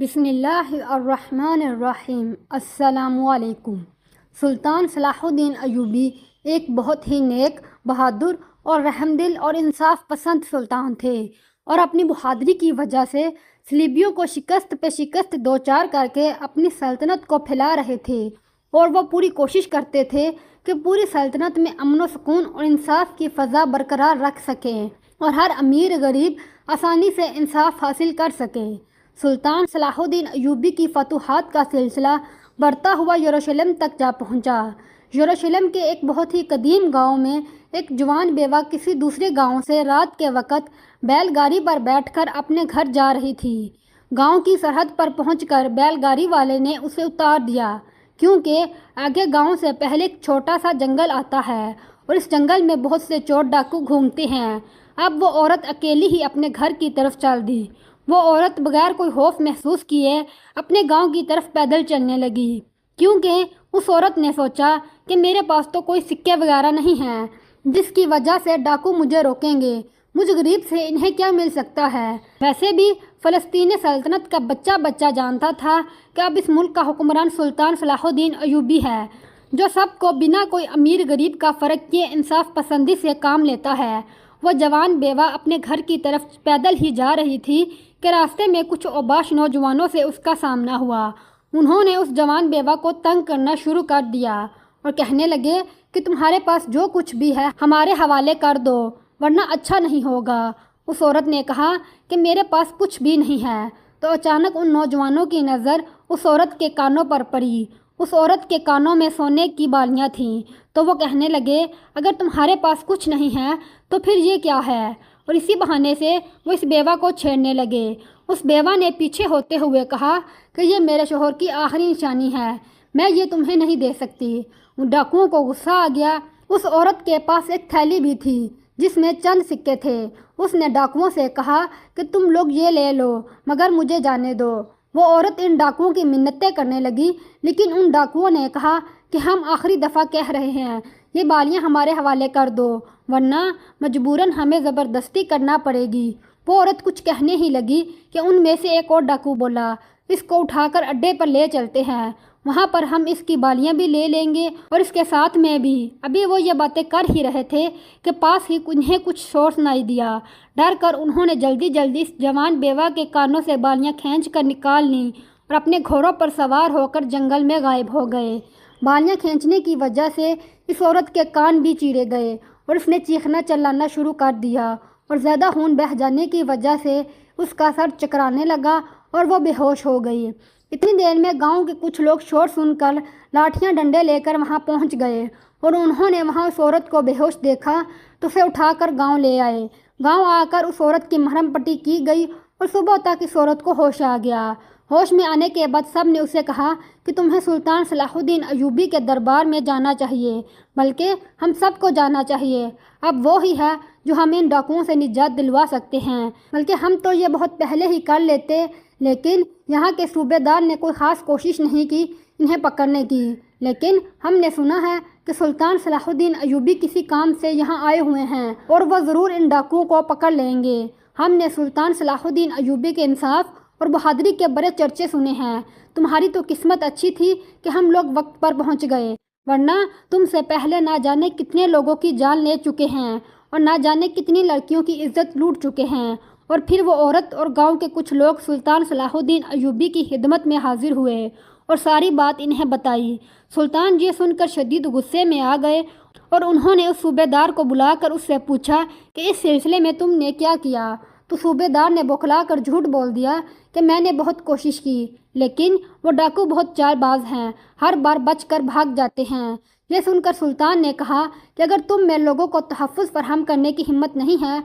بسم اللہ الرحمن الرحیم۔ السلام علیکم۔ سلطان صلاح الدین ایوبی ایک بہت ہی نیک، بہادر اور رحم دل اور انصاف پسند سلطان تھے، اور اپنی بہادری کی وجہ سے صلیبیوں کو شکست پہ شکست دوچار کر کے اپنی سلطنت کو پھیلا رہے تھے، اور وہ پوری کوشش کرتے تھے کہ پوری سلطنت میں امن و سکون اور انصاف کی فضا برقرار رکھ سکیں اور ہر امیر غریب آسانی سے انصاف حاصل کر سکیں۔ سلطان صلاح الدین ایوبی کی فتوحات کا سلسلہ بڑھتا ہوا یروشلم تک جا پہنچا۔ یروشلم کے ایک بہت ہی قدیم گاؤں میں ایک جوان بیوہ کسی دوسرے گاؤں سے رات کے وقت بیل گاڑی پر بیٹھ کر اپنے گھر جا رہی تھی۔ گاؤں کی سرحد پر پہنچ کر بیل گاڑی والے نے اسے اتار دیا، کیونکہ آگے گاؤں سے پہلے ایک چھوٹا سا جنگل آتا ہے اور اس جنگل میں بہت سے چور ڈاکو گھومتے ہیں۔ اب وہ عورت اکیلی ہی اپنے گھر کی طرف چل دی۔ وہ عورت بغیر کوئی خوف محسوس کیے اپنے گاؤں کی طرف پیدل چلنے لگی، کیونکہ اس عورت نے سوچا کہ میرے پاس تو کوئی سکے وغیرہ نہیں ہیں جس کی وجہ سے ڈاکو مجھے روکیں گے، مجھ غریب سے انہیں کیا مل سکتا ہے۔ ویسے بھی فلسطینی سلطنت کا بچہ بچہ جانتا تھا کہ اب اس ملک کا حکمران سلطان صلاح الدین ایوبی ہے، جو سب کو بنا کوئی امیر غریب کا فرق کیے انصاف پسندی سے کام لیتا ہے۔ وہ جوان بیوہ اپنے گھر کی طرف پیدل ہی جا رہی تھی کہ راستے میں کچھ اوباش نوجوانوں سے اس کا سامنا ہوا۔ انہوں نے اس جوان بیوہ کو تنگ کرنا شروع کر دیا اور کہنے لگے کہ تمہارے پاس جو کچھ بھی ہے ہمارے حوالے کر دو، ورنہ اچھا نہیں ہوگا۔ اس عورت نے کہا کہ میرے پاس کچھ بھی نہیں ہے۔ تو اچانک ان نوجوانوں کی نظر اس عورت کے کانوں پر پڑی۔ اس عورت کے کانوں میں سونے کی بالیاں تھیں، تو وہ کہنے لگے اگر تمہارے پاس کچھ نہیں ہے تو پھر یہ کیا ہے، اور اسی بہانے سے وہ اس بیوہ کو چھیڑنے لگے۔ اس بیوہ نے پیچھے ہوتے ہوئے کہا کہ یہ میرے شوہر کی آخری نشانی ہے، میں یہ تمہیں نہیں دے سکتی۔ ان ڈاکوؤں کو غصہ آ گیا۔ اس عورت کے پاس ایک تھیلی بھی تھی جس میں چند سکے تھے۔ اس نے ڈاکوؤں سے کہا کہ تم لوگ یہ لے لو، مگر مجھے جانے دو۔ وہ عورت ان ڈاکوؤں کی منتیں کرنے لگی، لیکن ان ڈاکوؤں نے کہا کہ ہم آخری دفعہ کہہ رہے ہیں، یہ بالیاں ہمارے حوالے کر دو، ورنہ مجبوراً ہمیں زبردستی کرنا پڑے گی۔ وہ عورت کچھ کہنے ہی لگی کہ ان میں سے ایک اور ڈاکو بولا، اس کو اٹھا کر اڈے پر لے چلتے ہیں، وہاں پر ہم اس کی بالیاں بھی لے لیں گے اور اس کے ساتھ میں بھی۔ ابھی وہ یہ باتیں کر ہی رہے تھے کہ پاس ہی انہیں کچھ شور سنائی دیا۔ ڈر کر انہوں نے جلدی جلدی اس جوان بیوہ کے کانوں سے بالیاں کھینچ کر نکال لیں اور اپنے گھوڑوں پر سوار ہو کر جنگل میں غائب ہو گئے۔ بالیاں کھینچنے کی وجہ سے اس عورت کے کان بھی چیرے گئے اور اس نے چیخنا چلانا شروع کر دیا، اور زیادہ خون بہہ جانے کی وجہ سے اس کا سر چکرانے لگا اور وہ بے ہوش ہو گئی۔ اتنی دیر میں گاؤں کے کچھ لوگ شور سن کر لاٹھیاں ڈنڈے لے کر وہاں پہنچ گئے، اور انہوں نے وہاں اس عورت کو بے ہوش دیکھا تو اسے اٹھا کر گاؤں لے آئے۔ گاؤں آ کر اس عورت کی مرہم پٹی کی گئی اور صبح تک اس عورت کو ہوش آ گیا۔ ہوش میں آنے کے بعد سب نے اسے کہا کہ تمہیں سلطان صلاح الدین ایوبی کے دربار میں جانا چاہیے، بلکہ ہم سب کو جانا چاہیے۔ اب وہ ہی ہے جو ہمیں ان ڈاکوؤں سے نجات دلوا سکتے ہیں، بلکہ ہم تو یہ بہت پہلے ہی کر لیتے، لیکن یہاں کے صوبے دار نے کوئی خاص کوشش نہیں کی انہیں پکڑنے کی۔ لیکن ہم نے سنا ہے کہ سلطان صلاح الدین ایوبی کسی کام سے یہاں آئے ہوئے ہیں اور وہ ضرور ان ڈاکوؤں کو پکڑ لیں گے۔ ہم نے سلطان صلاح الدین ایوبی کے انصاف اور بہادری کے بڑے چرچے سنے ہیں۔ تمہاری تو قسمت اچھی تھی کہ ہم لوگ وقت پر پہنچ گئے، ورنہ تم سے پہلے نہ جانے کتنے لوگوں کی جان لے چکے ہیں اور نہ جانے کتنی لڑکیوں کی عزت لوٹ چکے ہیں۔ اور پھر وہ عورت اور گاؤں کے کچھ لوگ سلطان صلاح الدین ایوبی کی خدمت میں حاضر ہوئے اور ساری بات انہیں بتائی۔ سلطان یہ سن کر شدید غصے میں آ گئے اور انہوں نے اس صوبے دار کو بلا کر اس سے پوچھا کہ اس سلسلے میں تم نے کیا کیا؟ تو صوبے دار نے بوکھلا کر جھوٹ بول دیا کہ میں نے بہت کوشش کی، لیکن وہ ڈاکو بہت چال باز ہیں، ہر بار بچ کر بھاگ جاتے ہیں۔ یہ سن کر سلطان نے کہا کہ اگر تم میں لوگوں کو تحفظ فراہم کرنے کی ہمت نہیں ہے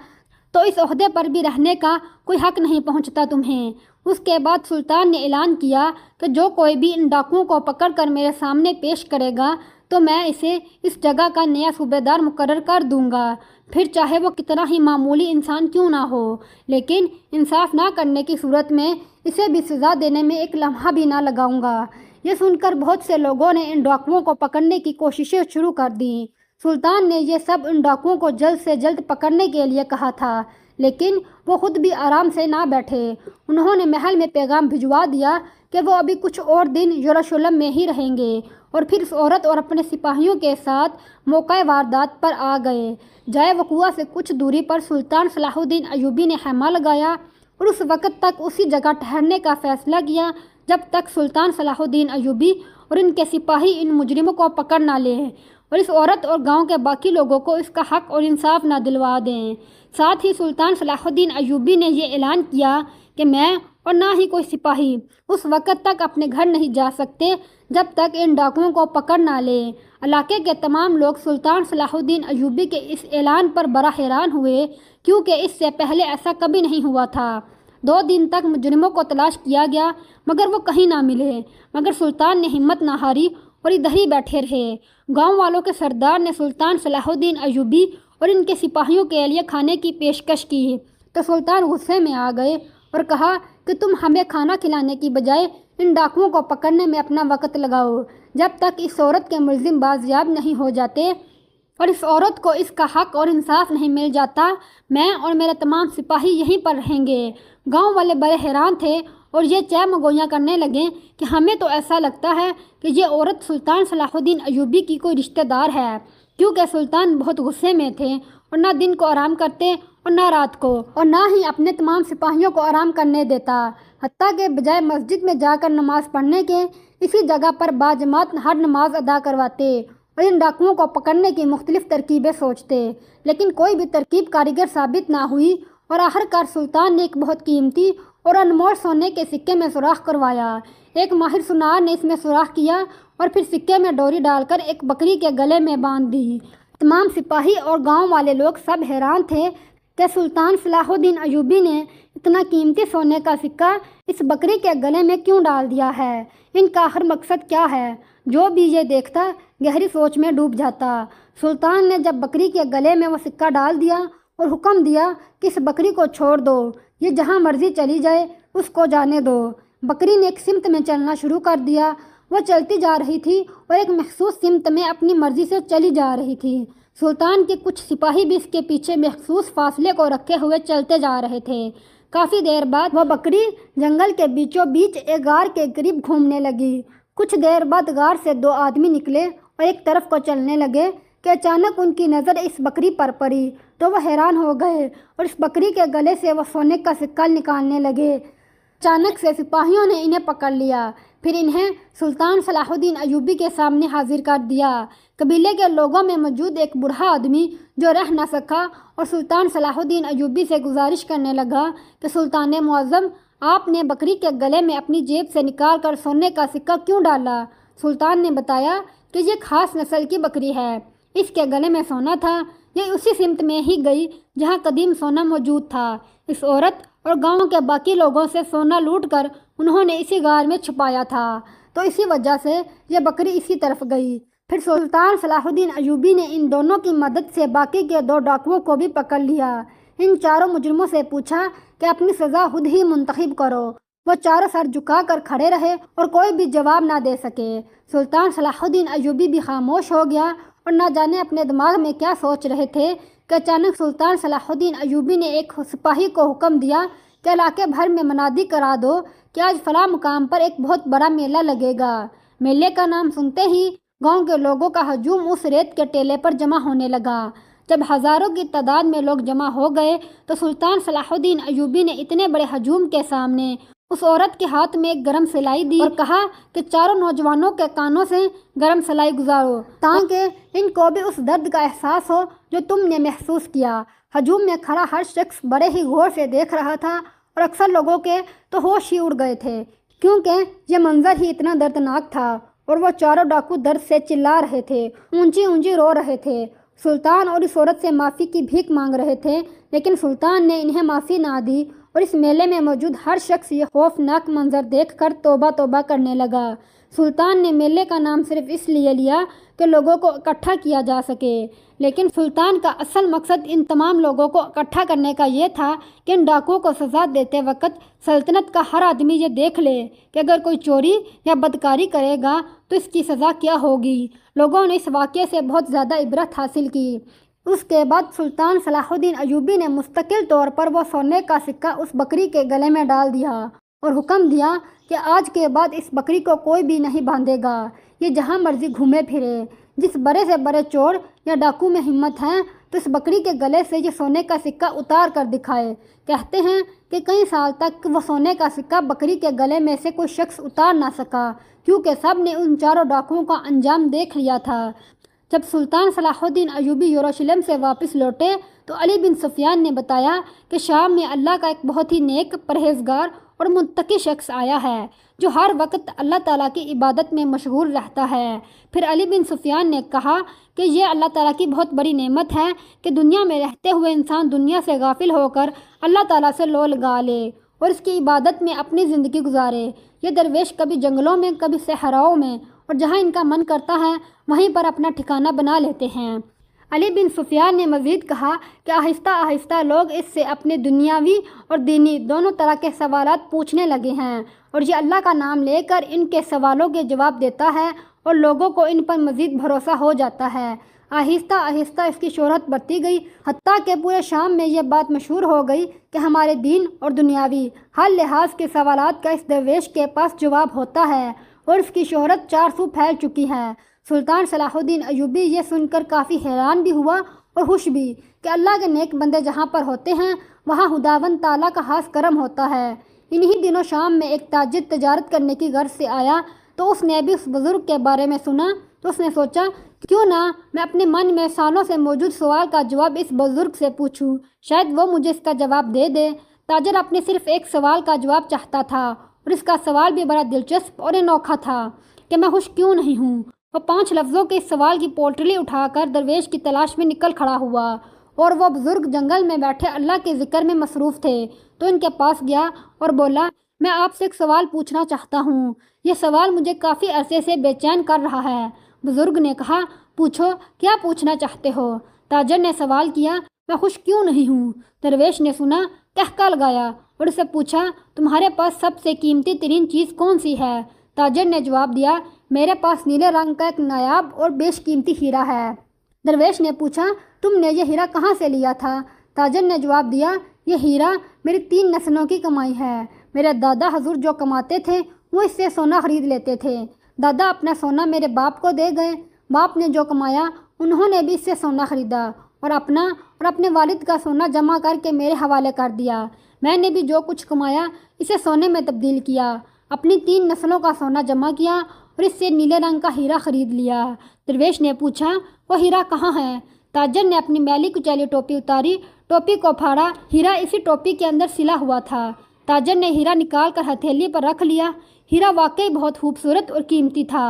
تو اس عہدے پر بھی رہنے کا کوئی حق نہیں پہنچتا تمہیں۔ اس کے بعد سلطان نے اعلان کیا کہ جو کوئی بھی ان ڈاکوؤں کو پکڑ کر میرے سامنے پیش کرے گا تو میں اسے اس جگہ کا نیا صوبے دار مقرر کر دوں گا، پھر چاہے وہ کتنا ہی معمولی انسان کیوں نہ ہو، لیکن انصاف نہ کرنے کی صورت میں اسے بھی سزا دینے میں ایک لمحہ بھی نہ لگاؤں گا۔ یہ سن کر بہت سے لوگوں نے ان ڈاکوؤں کو پکڑنے کی کوششیں شروع کر دیں۔ سلطان نے یہ سب ان ڈاکوؤں کو جلد سے جلد پکڑنے کے لیے کہا تھا، لیکن وہ خود بھی آرام سے نہ بیٹھے۔ انہوں نے محل میں پیغام بھجوا دیا کہ وہ ابھی کچھ اور دن یروشلم میں ہی رہیں گے، اور پھر اس عورت اور اپنے سپاہیوں کے ساتھ موقع واردات پر آ گئے۔ جائے وقوع سے کچھ دوری پر سلطان صلاح الدین ایوبی نے خیمہ لگایا اور اس وقت تک اسی جگہ ٹھہرنے کا فیصلہ کیا جب تک سلطان صلاح الدین ایوبی اور ان کے سپاہی ان مجرموں کو پکڑ نہ لیں اور اس عورت اور گاؤں کے باقی لوگوں کو اس کا حق اور انصاف نہ دلوا دیں۔ ساتھ ہی سلطان صلاح الدین ایوبی نے یہ اعلان کیا کہ میں اور نہ ہی کوئی سپاہی اس وقت تک اپنے گھر نہیں جا سکتے جب تک ان ڈاکوؤں کو پکڑ نہ لیں۔ علاقے کے تمام لوگ سلطان صلاح الدین ایوبی کے اس اعلان پر بڑا حیران ہوئے، کیونکہ اس سے پہلے ایسا کبھی نہیں ہوا تھا۔ 2 دن تک مجرموں کو تلاش کیا گیا مگر وہ کہیں نہ ملے، مگر سلطان نے ہمت نہ ہاری اور ادھر ہی بیٹھے رہے۔ گاؤں والوں کے سردار نے سلطان صلاح الدین ایوبی اور ان کے سپاہیوں کے لیے کھانے کی پیشکش کی تو سلطان غصے میں آ گئے اور کہا کہ تم ہمیں کھانا کھلانے کی بجائے ان ڈاکوؤں کو پکڑنے میں اپنا وقت لگاؤ جب تک اس عورت کے ملزم بازیاب نہیں ہو جاتے اور اس عورت کو اس کا حق اور انصاف نہیں مل جاتا، میں اور میرے تمام سپاہی یہیں پر رہیں گے۔ گاؤں والے بڑے حیران تھے اور یہ چہ مگویاں کرنے لگے کہ ہمیں تو ایسا لگتا ہے کہ یہ عورت سلطان صلاح الدین ایوبی کی کوئی رشتہ دار ہے، کیونکہ سلطان بہت غصے میں تھے اور نہ دن کو آرام کرتے اور نہ رات کو، اور نہ ہی اپنے تمام سپاہیوں کو آرام کرنے دیتا، حتیٰ کہ بجائے مسجد میں جا کر نماز پڑھنے کے اسی جگہ پر باجماعت ہر نماز ادا کرواتے اور ان ڈاکوؤں کو پکڑنے کی مختلف ترکیبیں سوچتے، لیکن کوئی بھی ترکیب کارگر ثابت نہ ہوئی اور آخرکار سلطان نے ایک بہت قیمتی اور انمول سونے کے سکے میں سوراخ کروایا۔ ایک ماہر سونار نے اس میں سوراخ کیا اور پھر سکے میں ڈوری ڈال کر ایک بکری کے گلے میں باندھ دی۔ تمام سپاہی اور گاؤں والے لوگ سب حیران تھے کہ سلطان صلاح الدین ایوبی نے اتنا قیمتی سونے کا سکہ اس بکری کے گلے میں کیوں ڈال دیا ہے؟ ان کا آخر مقصد کیا ہے؟ جو بھی یہ دیکھتا گہری سوچ میں ڈوب جاتا۔ سلطان نے جب بکری کے گلے میں وہ سکہ ڈال دیا اور حکم دیا کہ اس بکری کو چھوڑ دو، یہ جہاں مرضی چلی جائے اس کو جانے دو۔ بکری نے ایک سمت میں چلنا شروع کر دیا، وہ چلتی جا رہی تھی اور ایک مخصوص سمت میں اپنی مرضی سے چلی جا رہی تھی۔ سلطان کے کچھ سپاہی بھی اس کے پیچھے مخصوص فاصلے کو رکھے ہوئے چلتے جا رہے تھے۔ کافی دیر بعد وہ بکری جنگل کے بیچوں بیچ ایک غار کے قریب گھومنے لگی۔ کچھ دیر بعد غار سے 2 آدمی نکلے اور ایک طرف کو چلنے لگے کہ اچانک ان کی نظر اس بکری پر پڑی تو وہ حیران ہو گئے اور اس بکری کے گلے سے وہ سونے کا سکہ نکالنے لگے۔ اچانک سے سپاہیوں نے انہیں پکڑ لیا، پھر انہیں سلطان صلاح الدین ایوبی کے سامنے حاضر کر دیا۔ قبیلے کے لوگوں میں موجود ایک بوڑھا آدمی جو رہ نہ سکا اور سلطان صلاح الدین ایوبی سے گزارش کرنے لگا کہ سلطان معظم، آپ نے بکری کے گلے میں اپنی جیب سے نکال کر سونے کا سکہ کیوں ڈالا؟ سلطان نے بتایا کہ یہ خاص نسل کی بکری ہے، اس کے گلے میں سونا تھا، یہ اسی سمت میں ہی گئی جہاں قدیم سونا موجود تھا۔ اس عورت اور گاؤں کے باقی لوگوں سے سونا لوٹ کر انہوں نے اسی غار میں چھپایا تھا، تو اسی وجہ سے یہ بکری اسی طرف گئی۔ پھر سلطان صلاح الدین ایوبی نے ان دونوں کی مدد سے باقی کے 2 ڈاکوؤں کو بھی پکڑ لیا۔ ان 4 مجرموں سے پوچھا کہ اپنی سزا خود ہی منتخب کرو۔ وہ چاروں سر جھکا کر کھڑے رہے اور کوئی بھی جواب نہ دے سکے۔ سلطان صلاح الدین ایوبی بھی خاموش ہو گیا اور نہ جانے اپنے دماغ میں کیا سوچ رہے تھے کہ اچانک سلطان صلاح الدین ایوبی نے ایک سپاہی کو حکم دیا کہ علاقے بھر میں منادی کرا دو کہ آج فلاں مقام پر ایک بہت بڑا میلہ لگے گا۔ میلے کا نام سنتے ہی گاؤں کے لوگوں کا ہجوم اس ریت کے ٹیلے پر جمع ہونے لگا۔ جب ہزاروں کی تعداد میں لوگ جمع ہو گئے تو سلطان صلاح الدین ایوبی نے اتنے بڑے ہجوم کے سامنے اس عورت کے ہاتھ میں ایک گرم سلائی دی اور کہا کہ 4 نوجوانوں کے کانوں سے گرم سلائی گزارو تاکہ ان کو بھی اس درد کا احساس ہو جو تم نے محسوس کیا۔ ہجوم میں کھڑا ہر شخص بڑے ہی غور سے دیکھ رہا تھا اور اکثر لوگوں کے تو ہوش ہی اڑ گئے تھے، کیونکہ یہ منظر ہی اتنا دردناک تھا اور وہ 4 ڈاکو درد سے چلا رہے تھے، اونچی اونچی رو رہے تھے۔ سلطان اور اس عورت سے معافی کی بھیک مانگ رہے تھے، لیکن سلطان نے انہیں معافی نہ دی اور اس میلے میں موجود ہر شخص یہ خوفناک منظر دیکھ کر توبہ توبہ کرنے لگا۔ سلطان نے میلے کا نام صرف اس لیے لیا کہ لوگوں کو اکٹھا کیا جا سکے، لیکن سلطان کا اصل مقصد ان تمام لوگوں کو اکٹھا کرنے کا یہ تھا کہ ان ڈاکوؤں کو سزا دیتے وقت سلطنت کا ہر آدمی یہ دیکھ لے کہ اگر کوئی چوری یا بدکاری کرے گا تو اس کی سزا کیا ہوگی۔ لوگوں نے اس واقعے سے بہت زیادہ عبرت حاصل کی۔ اس کے بعد سلطان صلاح الدین ایوبی نے مستقل طور پر وہ سونے کا سکہ اس بکری کے گلے میں ڈال دیا اور حکم دیا کہ آج کے بعد اس بکری کو کوئی بھی نہیں باندھے گا، یہ جہاں مرضی گھومے پھرے۔ جس بڑے سے بڑے چور یا ڈاکو میں ہمت ہے تو اس بکری کے گلے سے یہ سونے کا سکہ اتار کر دکھائے۔ کہتے ہیں کہ کئی سال تک وہ سونے کا سکہ بکری کے گلے میں سے کوئی شخص اتار نہ سکا، کیونکہ سب نے ان چاروں ڈاکوؤں کا انجام دیکھ لیا تھا۔ جب سلطان صلاح الدین ایوبی یروشلم سے واپس لوٹے تو علی بن سفیان نے بتایا کہ شام میں اللہ کا ایک بہت ہی نیک، پرہیزگار اور متقی شخص آیا ہے جو ہر وقت اللہ تعالیٰ کی عبادت میں مشغول رہتا ہے۔ پھر علی بن سفیان نے کہا کہ یہ اللہ تعالیٰ کی بہت بڑی نعمت ہے کہ دنیا میں رہتے ہوئے انسان دنیا سے غافل ہو کر اللہ تعالیٰ سے لو لگا لے اور اس کی عبادت میں اپنی زندگی گزارے۔ یہ درویش کبھی جنگلوں میں، کبھی صحراؤں میں، اور جہاں ان کا من کرتا ہے وہیں پر اپنا ٹھکانہ بنا لیتے ہیں۔ علی بن سفیان نے مزید کہا کہ آہستہ آہستہ لوگ اس سے اپنے دنیاوی اور دینی دونوں طرح کے سوالات پوچھنے لگے ہیں، اور یہ اللہ کا نام لے کر ان کے سوالوں کے جواب دیتا ہے اور لوگوں کو ان پر مزید بھروسہ ہو جاتا ہے۔ آہستہ آہستہ اس کی شہرت بڑھتی گئی، حتیٰ کہ پورے شام میں یہ بات مشہور ہو گئی کہ ہمارے دین اور دنیاوی ہر لحاظ کے سوالات کا اس درویش کے پاس جواب ہوتا ہے، اور اس کی شہرت 4 سو پھیل چکی ہے۔ سلطان صلاح الدین ایوبی یہ سن کر کافی حیران بھی ہوا اور خوش بھی کہ اللہ کے نیک بندے جہاں پر ہوتے ہیں وہاں خداوند تعالیٰ کا خاص کرم ہوتا ہے۔ انہی دنوں شام میں ایک تاجر تجارت کرنے کی غرض سے آیا تو اس نے بھی اس بزرگ کے بارے میں سنا، تو اس نے سوچا کیوں نہ میں اپنے من میں سالوں سے موجود سوال کا جواب اس بزرگ سے پوچھوں، شاید وہ مجھے اس کا جواب دے دے۔ تاجر اپنے صرف ایک سوال کا جواب چاہتا تھا، اور اس کا سوال بھی بڑا دلچسپ اور انوکھا تھا کہ میں خوش کیوں نہیں ہوں۔ وہ 5 لفظوں کے اس سوال کی پوٹلی اٹھا کر درویش کی تلاش میں نکل کھڑا ہوا، اور وہ بزرگ جنگل میں بیٹھے اللہ کے ذکر میں مصروف تھے تو ان کے پاس گیا اور بولا، میں آپ سے ایک سوال پوچھنا چاہتا ہوں، یہ سوال مجھے کافی عرصے سے بے چین کر رہا ہے۔ بزرگ نے کہا، پوچھو، کیا پوچھنا چاہتے ہو؟ تاجر نے سوال کیا، میں خوش کیوں نہیں ہوں؟ درویش نے سنا، کہکا لگایا اور اسے پوچھا، تمہارے پاس سب سے قیمتی ترین چیز کون سی ہے؟ تاجر نے جواب دیا، میرے پاس نیلے رنگ کا ایک نایاب اور بیش قیمتی ہیرا ہے۔ درویش نے پوچھا، تم نے یہ ہیرا کہاں سے لیا تھا؟ تاجر نے جواب دیا، یہ ہیرا میری 3 نسلوں کی کمائی ہے۔ میرے دادا حضور جو کماتے تھے وہ اس سے سونا خرید لیتے تھے۔ دادا اپنا سونا میرے باپ کو دے گئے، باپ نے جو کمایا انہوں نے بھی اس سے سونا خریدا اور اپنے والد کا سونا جمع کر کے میرے حوالے کر دیا۔ میں نے بھی جو کچھ کمایا اسے سونے میں تبدیل کیا، اپنی 3 نسلوں کا سونا جمع کیا اور اس سے نیلے رنگ کا ہیرا خرید لیا۔ درویش نے پوچھا، وہ ہیرا کہاں ہے؟ تاجر نے اپنی میلی کچیلی ٹوپی اتاری، ٹوپی کو پھاڑا، ہیرا اسی ٹوپی کے اندر سلا ہوا تھا۔ تاجر نے ہیرا نکال کر ہتھیلی پر رکھ لیا۔ ہیرا واقعی بہت خوبصورت اور قیمتی تھا۔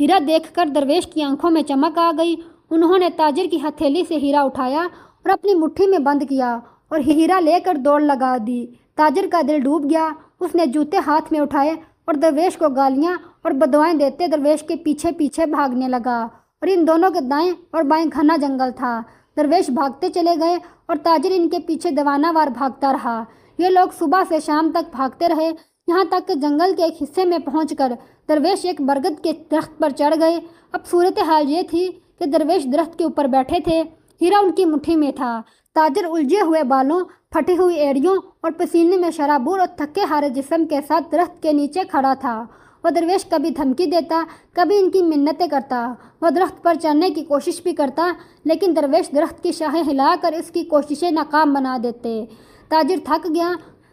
ہیرا دیکھ کر درویش کی آنکھوں میں چمک آ گئی۔ انہوں نے تاجر کی ہتھیلی سے ہیرا اٹھایا اور اپنی مٹھی میں بند کیا اور ہیرا لے کر دوڑ لگا دی۔ تاجر کا دل ڈوب گیا، اس نے جوتے ہاتھ میں اٹھائے اور درویش کو گالیاں اور بددعائیں دیتے درویش کے پیچھے پیچھے بھاگنے لگا، اور ان دونوں کے دائیں اور بائیں گھنا جنگل تھا۔ درویش بھاگتے چلے گئے اور تاجر ان کے پیچھے دیوانہ وار بھاگتا رہا۔ یہ لوگ صبح سے شام تک بھاگتے رہے، یہاں تک کہ جنگل کے ایک حصے میں پہنچ کر درویش ایک برگد کے درخت پر چڑھ گئے۔ اب صورتحال یہ تھی کہ درویش درخت کے اوپر بیٹھے تھے، ہیرا ان کی مٹھی میں تھا۔ تاجر الجھے ہوئے بالوں، پھٹی ہوئی ایڑیوں اور پسینے میں شرابور اور تھکے ہارے جسم کے ساتھ درخت کے نیچے کھڑا تھا۔ وہ درویش کبھی دھمکی دیتا، کبھی ان کی منتیں کرتا۔ وہ درخت پر چڑھنے کی کوشش بھی کرتا، لیکن درویش درخت کی شاخیں ہلا کر اس کی کوششیں ناکام بنا دیتے۔ تاجر تھک گیا۔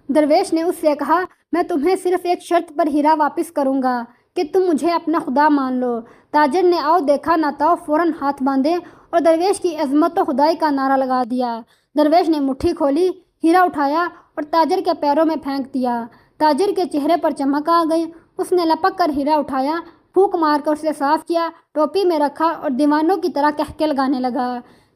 درویش نے اس سے کہا، میں تمہیں صرف ایک شرط پر ہیرا واپس کروں گا کہ تم مجھے اپنا خدا مان لو۔ تاجر نے آؤ دیکھا نہ تاؤ فوراً ہاتھ باندھے اور درویش کی عظمت و خدائی کا نعرہ لگا دیا۔ درویش نے مٹھی کھولی، ہیرا اٹھایا اور تاجر کے پیروں میں پھینک دیا۔ تاجر کے چہرے پر چمک آ گئی۔ اس نے لپک کر ہیرا اٹھایا، پھونک مار کر اسے صاف کیا، ٹوپی میں رکھا اور دیوانوں کی طرح کہکے لگانے لگا۔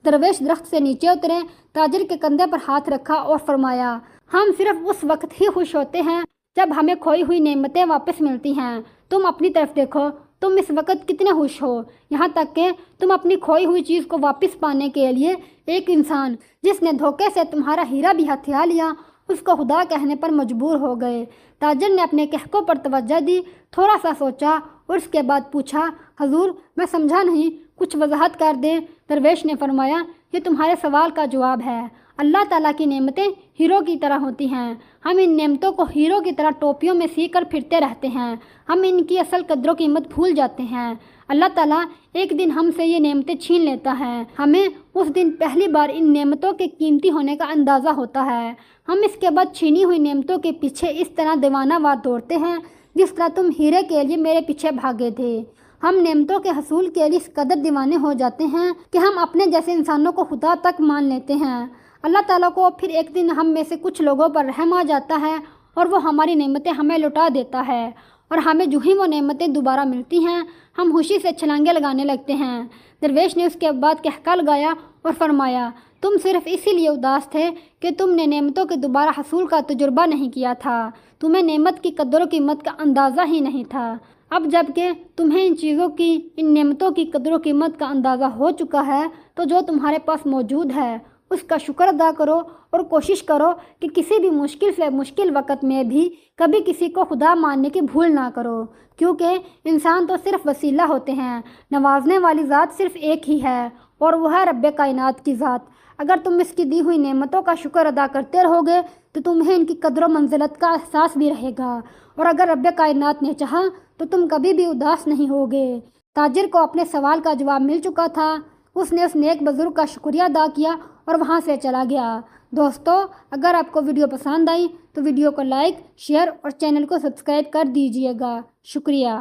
درویش درخت سے نیچے اترے، تاجر کے کندھے پر ہاتھ رکھا اور فرمایا، ہم صرف اس وقت ہی خوش ہوتے ہیں جب ہمیں کھوئی ہوئی نعمتیں واپس ملتی ہیں۔ تم اپنی طرف دیکھو، تم اس وقت کتنے خوش ہو، یہاں تک کہ تم اپنی کھوئی ہوئی چیز کو واپس پانے کے لیے ایک انسان جس نے دھوکے سے تمہارا ہیرا بھی ہتھیا لیا اس کو خدا کہنے پر مجبور ہو گئے۔ تاجر نے اپنے کہکوں پر توجہ دی، تھوڑا سا سوچا اور اس کے بعد پوچھا، حضور میں سمجھا نہیں، کچھ وضاحت کر دیں۔ درویش نے فرمایا، یہ تمہارے سوال کا جواب ہے۔ اللہ تعالیٰ کی نعمتیں ہیرو کی طرح ہوتی ہیں۔ ہم ان نعمتوں کو ہیرو کی طرح ٹوپیوں میں سی کر پھرتے رہتے ہیں۔ ہم ان کی اصل قدر و قیمت بھول جاتے ہیں۔ اللہ تعالیٰ ایک دن ہم سے یہ نعمتیں چھین لیتا ہے۔ ہمیں اس دن پہلی بار ان نعمتوں کے قیمتی ہونے کا اندازہ ہوتا ہے۔ ہم اس کے بعد چھینی ہوئی نعمتوں کے پیچھے اس طرح دیوانہ وار دوڑتے ہیں جس طرح تم ہیرے کے لیے میرے پیچھے بھاگے تھے۔ ہم نعمتوں کے حصول کے لیے اس قدر دیوانے ہو جاتے ہیں کہ ہم اپنے جیسے انسانوں کو خدا تک مان لیتے ہیں۔ اللہ تعالیٰ کو پھر ایک دن ہم میں سے کچھ لوگوں پر رحم آ جاتا ہے اور وہ ہماری نعمتیں ہمیں لوٹا دیتا ہے، اور ہمیں جو ہی وہ نعمتیں دوبارہ ملتی ہیں ہم خوشی سے چھلانگیں لگانے لگتے ہیں۔ درویش نے اس کے بعد قہقہ لگایا اور فرمایا، تم صرف اسی لیے اداس تھے کہ تم نے نعمتوں کے دوبارہ حصول کا تجربہ نہیں کیا تھا۔ تمہیں نعمت کی قدر و قیمت کا اندازہ ہی نہیں تھا۔ اب جب کہ تمہیں ان نعمتوں کی قدر و قیمت کا اندازہ ہو چکا ہے تو جو تمہارے پاس موجود ہے اس کا شکر ادا کرو اور کوشش کرو کہ کسی بھی مشکل سے مشکل وقت میں بھی کبھی کسی کو خدا ماننے کی بھول نہ کرو، کیونکہ انسان تو صرف وسیلہ ہوتے ہیں۔ نوازنے والی ذات صرف ایک ہی ہے اور وہ ہے رب کائنات کی ذات۔ اگر تم اس کی دی ہوئی نعمتوں کا شکر ادا کرتے رہو گے تو تمہیں ان کی قدر و منزلت کا احساس بھی رہے گا، اور اگر رب کائنات نے چاہا تو تم کبھی بھی اداس نہیں ہوگے۔ تاجر کو اپنے سوال کا جواب مل چکا تھا۔ اس نے اس نیک بزرگ کا شکریہ ادا کیا اور وہاں سے چلا گیا۔ دوستو، اگر آپ کو ویڈیو پسند آئی تو ویڈیو کو لائک، شیئر اور چینل کو سبسکرائب کر دیجیے گا۔ شکریہ۔